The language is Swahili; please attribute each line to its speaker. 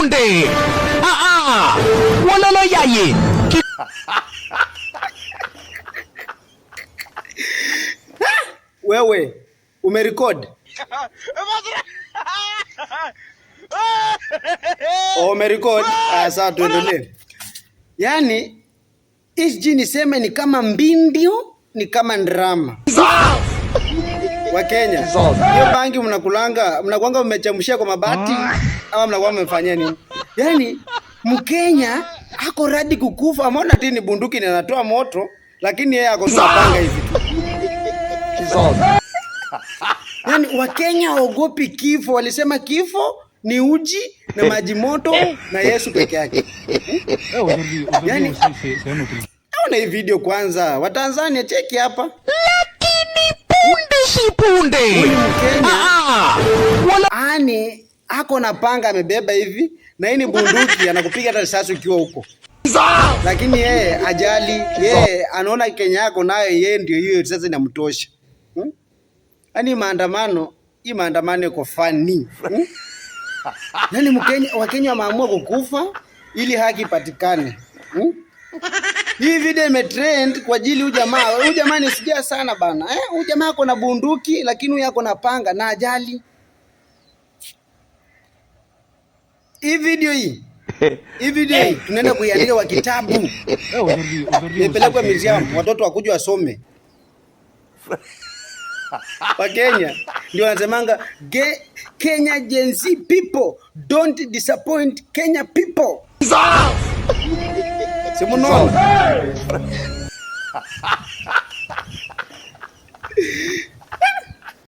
Speaker 1: punde. Wala yayi.
Speaker 2: Wewe umerecord? Umerecord? Sasa tuendelee. Yaani hii niseme ni kama mbindio, ni kama drama. Wa Kenya. Hiyo bangi mnakuanga mmechamshia kwa mabati ama mnakuwa mmefanyia nini? Yaani Mkenya ako ready kukufa, ameona tini bunduki na anatoa moto, lakini yeye ako panga hivi. Yaani Wakenya waogopi kifo, walisema kifo ni uji na maji moto na Yesu peke yake. Yaani ona hii video kwanza. Watanzania cheki hapa.
Speaker 1: Lakini punde si punde.
Speaker 2: Wala ani ako na panga amebeba hivi na hii ni bunduki anakupiga hata risasi ukiwa huko. Lakini yeye ajali, yeye anaona Kenya yako nayo yeye ndio hiyo sasa inamtosha. Yaani maandamano, hii maandamano iko funny. Yaani Wakenya wameamua kukufa ili haki ipatikane. Hii video imetrend kwa ajili huyu jamaa ni sijia sana bana. Huyu jamaa ako na bunduki lakini huyu ako na panga na ajali. Hii video hii tunaenda kuiandika kwa kitabu. Nipelekwe museum watoto wakuje wasome. Wakenya ndio wanasemanga Kenya Gen Z people don't disappoint Kenya people. Simuno.